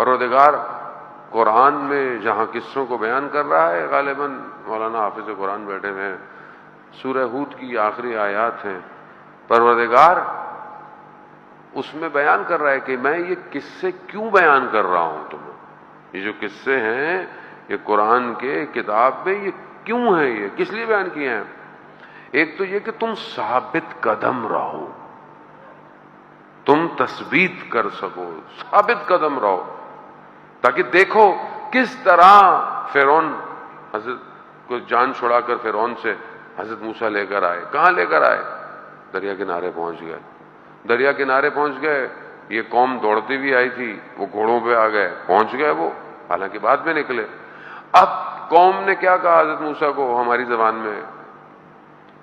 پروردگار قرآن میں جہاں قصوں کو بیان کر رہا ہے، غالباً مولانا حافظ قرآن بیٹھے ہوئے ہیں، سورہ ہود کی آخری آیات ہیں، پروردگار اس میں بیان کر رہا ہے کہ میں یہ قصے کیوں بیان کر رہا ہوں تمہیں، یہ جو قصے ہیں یہ قرآن کے کتاب میں یہ کیوں ہیں، یہ کس لیے بیان کیے ہیں؟ ایک تو یہ کہ تم ثابت قدم رہو، تم تثبیت کر سکو، ثابت قدم رہو، تاکہ دیکھو کس طرح فرعون حضرت کو جان چھڑا کر فرعون سے حضرت موسیٰ لے کر آئے. کہاں لے کر آئے؟ دریا کنارے پہنچ گئے. دریا کنارے پہنچ گئے، یہ قوم دوڑتی بھی آئی تھی، وہ گھوڑوں پہ آ گئے، پہنچ گئے وہ، حالانکہ بعد میں نکلے. اب قوم نے کیا کہا حضرت موسیٰ کو ہماری زبان میں،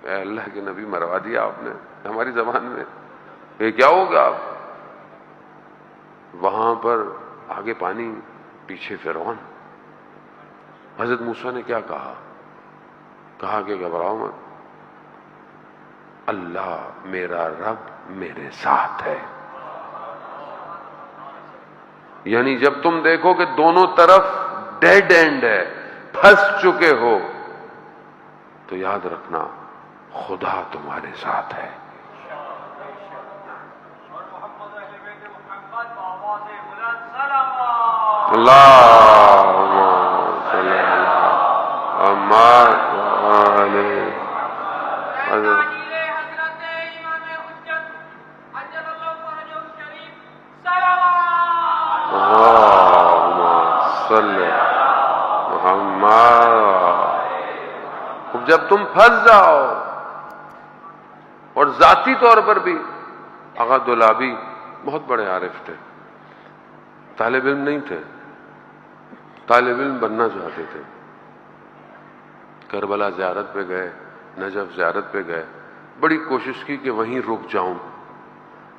اے اللہ کے نبی مروا دیا آپ نے ہماری زبان میں، یہ کیا ہوگا؟ اب وہاں پر آگے پانی، پیچھے فرعون. حضرت موسیٰ نے کیا کہا؟ کہا کہ گھبراؤ مت، اللہ میرا رب میرے ساتھ ہے. یعنی جب تم دیکھو کہ دونوں طرف ڈیڈ اینڈ ہے، پھنس چکے ہو، تو یاد رکھنا خدا تمہارے ساتھ ہے. اللہم صلی جب تم پھنس جاؤ. اور ذاتی طور پر بھی آغا دولابی بہت بڑے عارف تھے، طالب علم نہیں تھے، طالب علم بننا چاہتے تھے. کربلا زیارت پہ گئے، نجف زیارت پہ گئے، بڑی کوشش کی کہ وہیں رک جاؤں،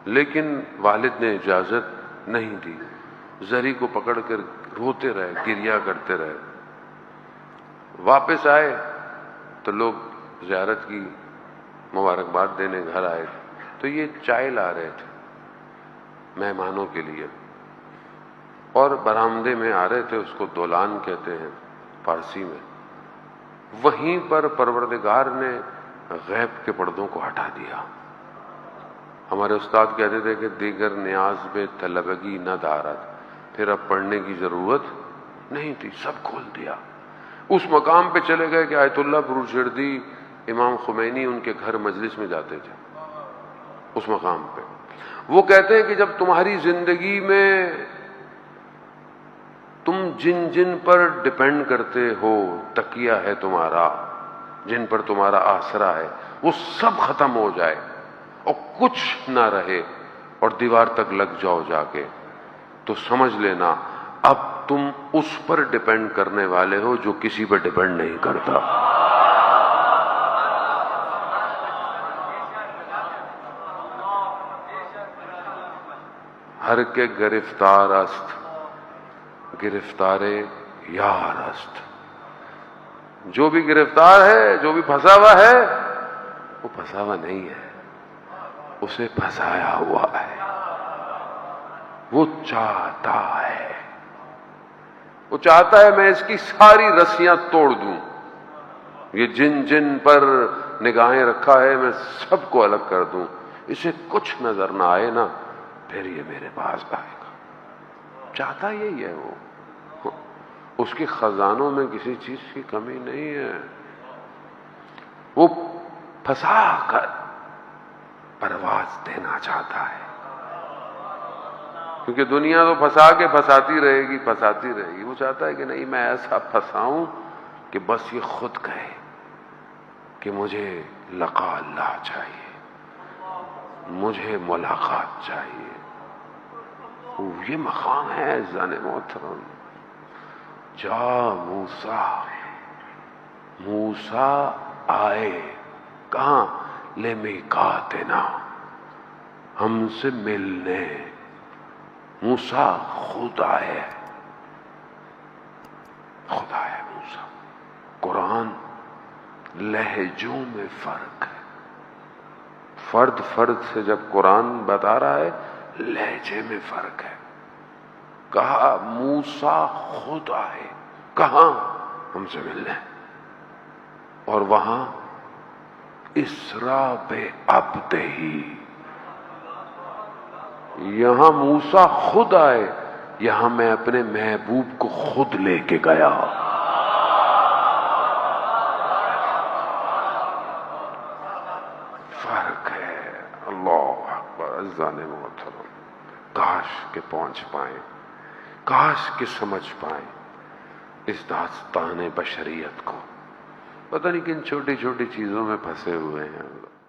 لیکن والد نے اجازت نہیں دی. زری کو پکڑ کر روتے رہے، گریا کرتے رہے. واپس آئے تو لوگ زیارت کی مبارکباد دینے گھر آئے تو یہ چائے لا رہے تھے مہمانوں کے لیے، اور برآمدے میں آ رہے تھے، اس کو دولان کہتے ہیں فارسی میں. وہیں پر پروردگار نے غیب کے پردوں کو ہٹا دیا. ہمارے استاد کہتے تھے کہ دیگر نیاز میں طلبگی نہ دارت، پھر اب پڑھنے کی ضرورت نہیں تھی، سب کھول دیا. اس مقام پہ چلے گئے کہ آیت اللہ بروجردی امام خمینی ان کے گھر مجلس میں جاتے تھے. اس مقام پہ وہ کہتے ہیں کہ جب تمہاری زندگی میں تم جن جن پر ڈپینڈ کرتے ہو، تکیہ ہے تمہارا، جن پر تمہارا آسرا ہے، وہ سب ختم ہو جائے اور کچھ نہ رہے اور دیوار تک لگ جاؤ جا کے، تو سمجھ لینا اب تم اس پر ڈپینڈ کرنے والے ہو جو کسی پر ڈپینڈ نہیں کرتا. ہر کے گرفتار است، گرفتار یار است. جو بھی گرفتار ہے، جو بھی پھنسا ہوا ہے، وہ پھنسا ہوا نہیں ہے، اسے پھنسایا ہوا ہے. وہ چاہتا ہے، وہ چاہتا ہے میں اس کی ساری رسیاں توڑ دوں. یہ جن جن پر نگاہیں رکھا ہے میں سب کو الگ کر دوں، اسے کچھ نظر نہ آئے نا، پھر یہ میرے پاس آئے گا. چاہتا یہی ہے. وہ اس کے خزانوں میں کسی چیز کی کمی نہیں ہے. وہ پھنسا کر پرواز دینا چاہتا ہے، کیونکہ دنیا تو پھنسا کے پھنساتی رہے گی، پھنساتی رہے گی. وہ چاہتا ہے کہ نہیں، میں ایسا پھنساؤں کہ بس یہ خود کہے کہ مجھے لقاء اللہ چاہیے، مجھے ملاقات چاہیے. یہ مقام ہے زن محترم. جا موسیٰ، موسیٰ آئے کہاں؟ لمیقاتنا، ہم سے ملنے. موسیٰ خود آئے، خدا ہے موسیٰ. قرآن لہجوں میں فرق ہے. فرد فرد سے جب قرآن بتا رہا ہے، لہجے میں فرق ہے. کہا موسیٰ خود آئے، کہاں؟ ہم سے ملنے، اور وہاں اسرا بعبدہ، یہاں موسیٰ خود آئے، یہاں میں اپنے محبوب کو خود لے کے گیا۔ فرق ہے۔ اللہ اکبر۔ عزیزان محترم، کاش کہ پہنچ پائیں، کاش کہ سمجھ پائیں اس داستان بشریت کو۔ پتہ نہیں کن چھوٹی چھوٹی چیزوں میں پھنسے ہوئے ہیں۔